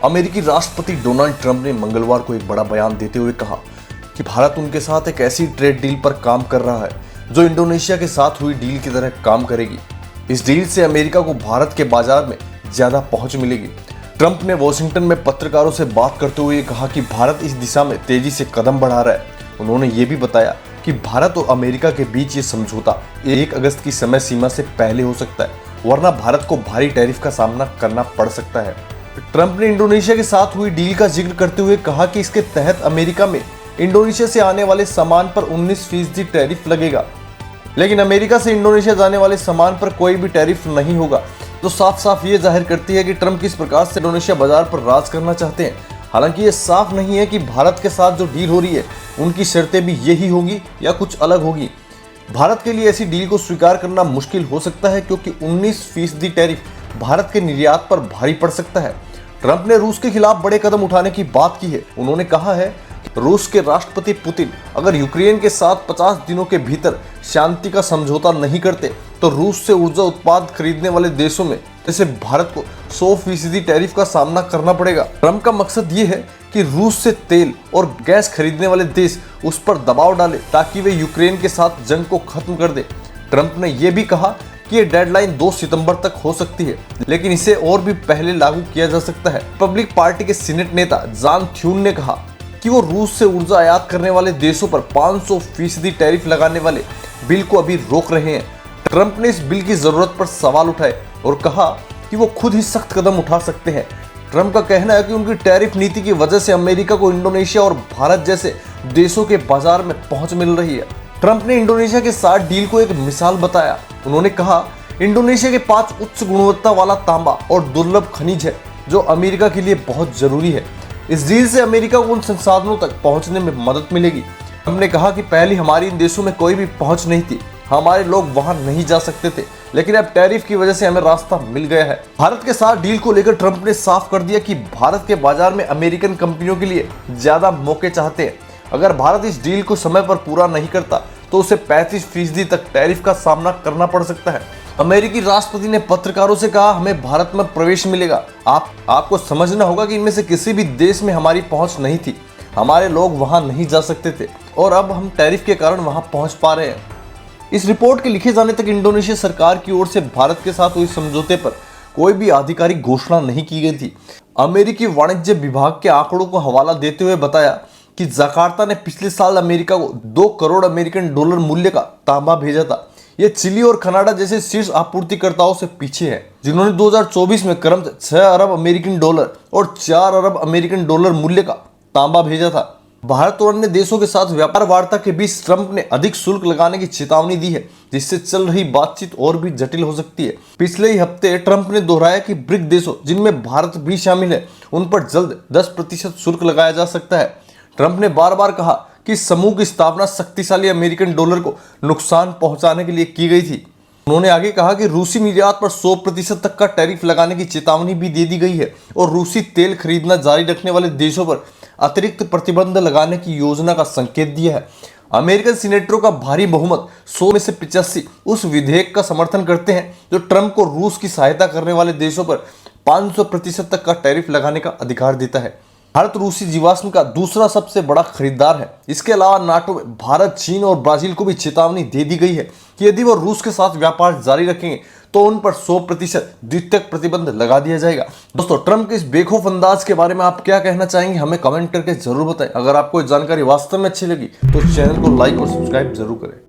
अमेरिकी राष्ट्रपति Donald Trump ने मंगलवार को एक बड़ा बयान देते हुए कहा कि भारत उनके साथ एक ऐसी ट्रेड डील पर काम कर रहा है जो इंडोनेशिया के साथ हुई डील की तरह काम करेगी। इस डील से अमेरिका को भारत के बाजार में ज्यादा पहुंच मिलेगी। ट्रंप ने वॉशिंगटन में पत्रकारों से बात करते हुए कहा कि भारत इस दिशा में तेजी से कदम बढ़ा रहा है। उन्होंने ये भी बताया कि भारत और अमेरिका के बीच ये समझौता 1 अगस्त की समय सीमा से पहले हो सकता है, वरना भारत को भारी टैरिफ का सामना करना पड़ सकता है। ट्रंप ने इंडोनेशिया के साथ हुई डील का जिक्र करते हुए कहा कि इसके तहत अमेरिका में इंडोनेशिया से आने वाले सामान पर 19% टैरिफ लगेगा, लेकिन अमेरिका से इंडोनेशिया जाने वाले सामान पर कोई भी टैरिफ नहीं होगा, जो साफ साफ ये जाहिर करती है कि ट्रंप किस प्रकार से इंडोनेशिया बाजार पर राज करना चाहते हैं। हालांकि ये साफ नहीं है कि भारत के साथ जो डील हो रही है उनकी शर्तें भी यही होगी या कुछ अलग होगी। भारत के लिए ऐसी डील को स्वीकार करना मुश्किल हो सकता है क्योंकि 19% टैरिफ भारत के निर्यात पर भारी पड़ सकता है। ट्रंप ने रूस के खिलाफ बड़े कदम उठाने की बात की है। उन्होंने कहा है कि रूस के राष्ट्रपति पुतिन अगर यूक्रेन के साथ 50 दिनों के भीतर शांति का समझौता नहीं करते तो रूस से ऊर्जा उत्पाद खरीदने वाले देशों में जैसे भारत को 100% टैरिफ का सामना करना पड़ेगा। ट्रंप का मकसद ये है कि रूस से तेल और गैस खरीदने वाले देश उस पर दबाव डाले ताकि वे यूक्रेन के साथ जंग को खत्म कर दे। ट्रंप ने यह भी कहा कि ये डेडलाइन 2 सितंबर तक हो सकती है, लेकिन इसे और भी पहले लागू किया जा सकता है। रिपब्लिक पार्टी के सीनेट नेता जॉन थ्यून ने कहा कि वो रूस से ऊर्जा आयात करने वाले देशों पर 500% टैरिफ लगाने वाले बिल को अभी रोक रहे हैं। ट्रंप ने इस बिल की जरूरत पर सवाल उठाए और कहा कि वो खुद ही सख्त कदम उठा सकते हैं। ट्रंप का कहना है कि उनकी टैरिफ नीति की वजह से अमेरिका को इंडोनेशिया और भारत जैसे देशों के बाजार में पहुंच मिल रही है। ट्रंप ने इंडोनेशिया के साथ डील को एक मिसाल बताया। उन्होंने कहा इंडोनेशिया के 5 उच्च गुणवत्ता वाला तांबा और दुर्लभ खनिज है जो अमेरिका के लिए बहुत जरूरी है। इस डील से अमेरिका को उन संसाधनों तक पहुंचने में मदद मिलेगी। हमने कहा कि पहले हमारी इन देशों में कोई भी पहुंच नहीं थी, हमारे लोग वहां नहीं जा सकते थे, लेकिन अब टैरिफ की वजह से हमें रास्ता मिल गया है। भारत के साथ डील को लेकर ट्रंप ने साफ कर दिया कि भारत के बाजार में अमेरिकन कंपनियों के लिए ज्यादा मौके चाहते हैं। अगर भारत इस डील को समय पर पूरा नहीं करता तो उसे 35% तक टैरिफ का सामना करना पड़ सकता है। अमेरिकी राष्ट्रपति ने पत्रकारों से कहा हमें भारत में प्रवेश मिलेगा। आपको समझना होगा कि इनमें से किसी भी देश में हमारी पहुंच नहीं थी, हमारे लोग वहां नहीं जा सकते थे और अब हम टैरिफ के कारण वहां पहुंच पा रहे हैं। इस रिपोर्ट के लिखे जाने तक इंडोनेशिया सरकार की ओर से भारत के साथ हुई समझौते पर कोई भी आधिकारिक घोषणा नहीं की गई थी। अमेरिकी वाणिज्य विभाग के आंकड़ों को हवाला देते हुए बताया कि जकार्ता ने पिछले साल अमेरिका को 2 करोड़ अमेरिकन डॉलर मूल्य का तांबा भेजा था। ये चिली और कनाडा जैसे शीर्ष आपूर्तिकर्ताओं से पीछे है, जिन्होंने 2024 में क्रमशः 6 अरब अमेरिकन डॉलर और 4 अरब अमेरिकन डॉलर मूल्य का तांबा भेजा था। भारत और अन्य देशों के साथ व्यापार वार्ता के बीच ट्रंप ने अधिक शुल्क लगाने की चेतावनी दी है, जिससे चल रही बातचीत और भी जटिल हो सकती है। पिछले ही हफ्ते ट्रंप ने दोहराया कि ब्रिक देशों, जिनमें भारत भी शामिल है, उन पर जल्द 10% शुल्क लगाया जा सकता है। ट्रंप ने बार बार कहा कि समूह की स्थापना शक्तिशाली अमेरिकन डॉलर को नुकसान पहुंचाने के लिए की गई थी। उन्होंने आगे कहा कि रूसी निर्यात पर 100% तक का टैरिफ लगाने की चेतावनी भी दे दी गई है और रूसी तेल खरीदना जारी रखने वाले देशों पर अतिरिक्त प्रतिबंध लगाने की योजना का संकेत दिया है। अमेरिकन सीनेटरों का भारी बहुमत 100 में से 85 उस विधेयक का समर्थन करते हैं जो ट्रंप को रूस की सहायता करने वाले देशों पर 500% तक का टैरिफ लगाने का अधिकार देता है। भारत रूसी जीवाश्म का दूसरा सबसे बड़ा खरीदार है। इसके अलावा नाटो में भारत, चीन और ब्राजील को भी चेतावनी दे दी गई है कि यदि वो रूस के साथ व्यापार जारी रखेंगे तो उन पर 100% द्वितीयक प्रतिबंध लगा दिया जाएगा। दोस्तों, ट्रंप के इस बेखौफ अंदाज के बारे में आप क्या कहना चाहेंगे, हमें कमेंट करके जरूर बताएं। अगर आपको जानकारी वास्तव में अच्छी लगी तो चैनल को लाइक और सब्सक्राइब जरूर करें।